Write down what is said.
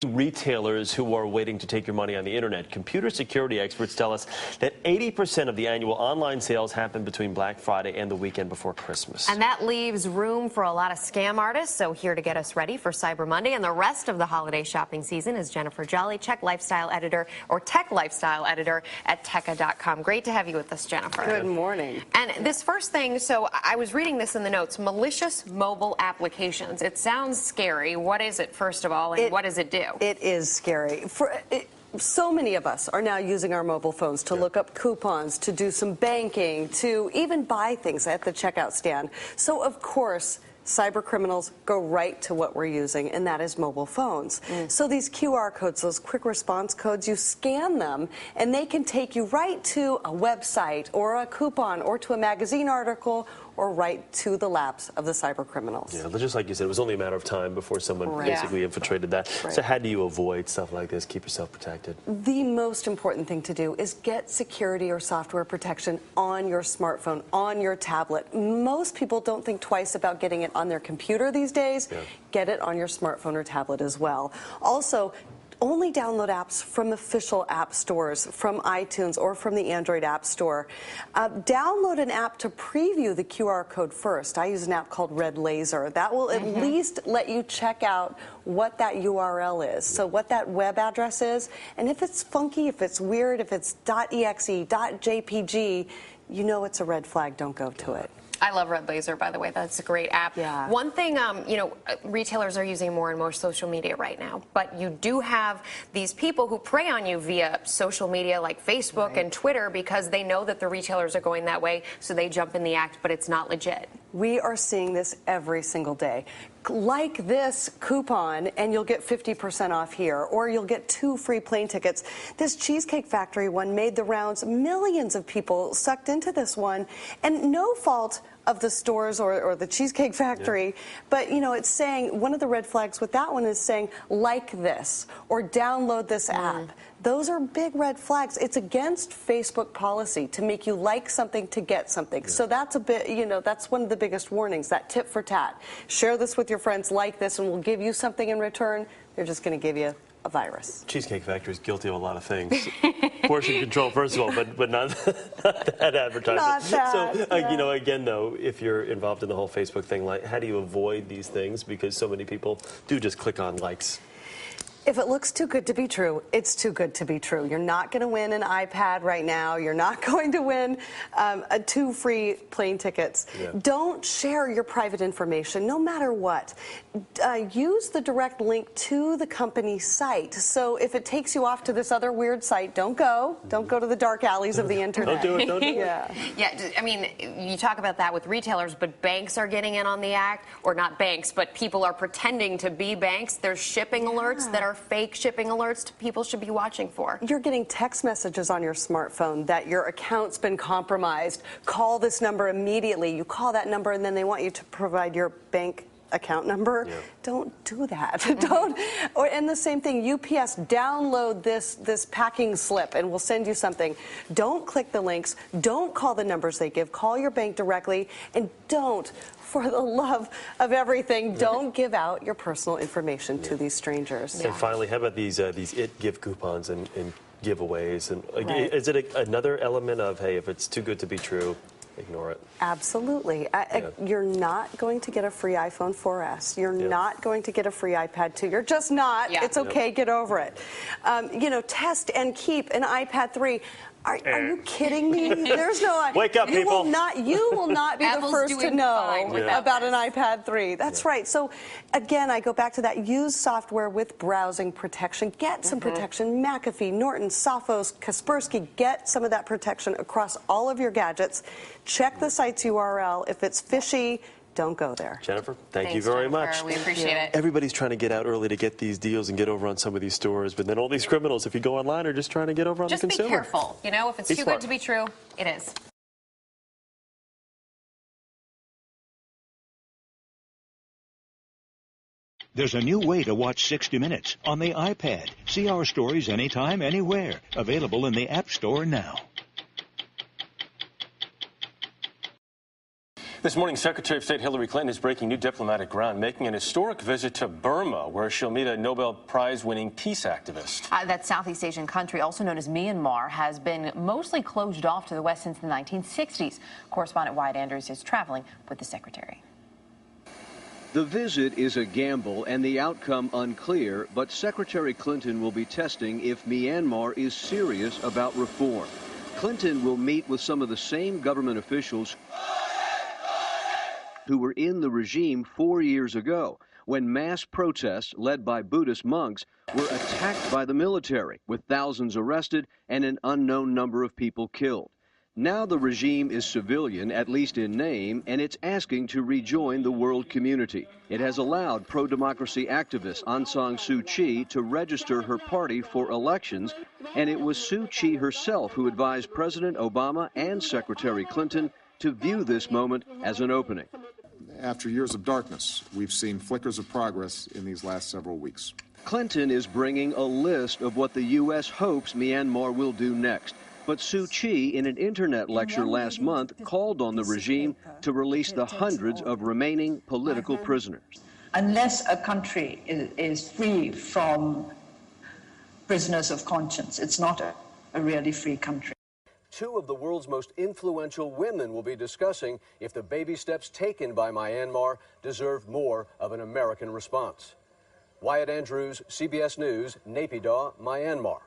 Retailers who are waiting to take your money on the internet. Computer security experts tell us that 80% of the annual online sales happen between Black Friday and the weekend before Christmas. And that leaves room for a lot of scam artists. So here to get us ready for Cyber Monday and the rest of the holiday shopping season is Jennifer Jolly, tech lifestyle editor at Tekka.com. Great to have you with us, Jennifer. Good morning. And this first thing, so I was reading this in the notes, malicious mobile applications. It sounds scary. What is it, first of all, and what does it do? It is scary. So many of us are now using our mobile phones to look up coupons, to do some banking, to even buy things at the checkout stand. So, of course, cyber criminals go right to what we're using, and that is mobile phones. So these QR codes, those quick response codes, you scan them, and they can take you right to a website or a coupon or to a magazine article or right to the laps of the cyber criminals. Yeah, just like you said, it was only a matter of time before someone basically infiltrated that. So how do you avoid stuff like this, keep yourself protected? The most important thing to do is get security or software protection on your smartphone, on your tablet. Most people don't think twice about getting it on their computer these days. Get it on your smartphone or tablet as well. Also, only download apps from official app stores, from iTunes or from the Android App Store. Download an app to preview the QR code first. I use an app called Red Laser. That will at least let you check out what that URL is, so what that web address is. And if it's funky, if it's weird, if it's .exe, .jpg, you know it's a red flag. Don't go to it. I love Red Laser, by the way. That's a great app. Yeah. One thing, retailers are using more and more social media right now, but you do have these people who prey on you via social media like Facebook and Twitter because they know that the retailers are going that way, so they jump in the act, but it's not legit. We are seeing this every single day. Like this coupon, and you'll get 50% off here, or you'll get 2 free plane tickets. This Cheesecake Factory one made the rounds. Millions of people sucked into this one, and no fault of the stores or the Cheesecake Factory, but it's saying, one of the red flags with that one is saying, like this, or download this app. Those are big red flags. It's against Facebook policy to make you like something to get something. So that's a bit, that's one of the biggest warnings, that tit for tat. Share this with your friends, like this, and we'll give you something in return. They're just going to give you a virus. Cheesecake Factory is guilty of a lot of things. Portion control, first of all, but not that advertising. Not that, So, again, though, if you're involved in the whole Facebook thing, like, how do you avoid these things? Because so many people do just click on likes. If it looks too good to be true, it's too good to be true. You're not going to win an iPad right now. You're not going to win 2 free plane tickets. Don't share your private information, no matter what. Use the direct link to the company site. So if it takes you off to this other weird site, don't go. Don't go to the dark alleys of the internet. Don't do it. Don't do it. Yeah, I mean, you talk about that with retailers, but banks are getting in on the act, or not banks, but people are pretending to be banks. There's shipping alerts that are fake shipping alerts people should be watching for. You're getting text messages on your smartphone that your account's been compromised. Call this number immediately. You call that number and then they want you to provide your bank account number. Don't do that. And the same thing, UPS, download this packing slip and we'll send you something. Don't click the links. Don't call the numbers they give. Call your bank directly, and don't, for the love of everything, don't give out your personal information to these strangers. And finally, how about these gift coupons and giveaways? And is it another element of, hey, if it's too good to be true, ignore it? Absolutely. You're not going to get a free iPhone 4S. You're not going to get a free iPad 2. You're just not. It's okay. Get over it. Test and keep an iPad 3. Are you kidding me? There's no. Wake up, people. You will not be the first to know about an iPad 3. That's right. So, again, I go back to that. Use software with browsing protection. Get some protection. McAfee, Norton, Sophos, Kaspersky. Get some of that protection across all of your gadgets. Check the site's URL. If it's fishy, don't go there. Jennifer, thank you very much. We appreciate it. Everybody's trying to get out early to get these deals and get over on some of these stores, but then all these criminals, if you go online, are just trying to get over on the consumer. Just be careful. If it's too good to be true, it is. There's a new way to watch 60 Minutes on the iPad. See our stories anytime, anywhere. Available in the App Store now. This morning, Secretary of State Hillary Clinton is breaking new diplomatic ground, making an historic visit to Burma, where she'll meet a Nobel Prize-winning peace activist. That Southeast Asian country, also known as Myanmar, has been mostly closed off to the West since the 1960s. Correspondent Wyatt Andrews is traveling with the secretary. The visit is a gamble and the outcome unclear, but Secretary Clinton will be testing if Myanmar is serious about reform. Clinton will meet with some of the same government officials who were in the regime 4 years ago, when mass protests led by Buddhist monks were attacked by the military, with thousands arrested and an unknown number of people killed. Now the regime is civilian, at least in name, and it's asking to rejoin the world community. It has allowed pro-democracy activist Aung San Suu Kyi to register her party for elections, and it was Suu Kyi herself who advised President Obama and Secretary Clinton to view this moment as an opening. After years of darkness, we've seen flickers of progress in these last several weeks. Clinton is bringing a list of what the U.S. hopes Myanmar will do next. But Suu Kyi, in an internet lecture last month, called on the regime to release the hundreds of remaining political prisoners. Unless a country is free from prisoners of conscience, it's not a really free country. Two of the world's most influential women will be discussing if the baby steps taken by Myanmar deserve more of an American response. Wyatt Andrews, CBS News, Naypyidaw, Myanmar.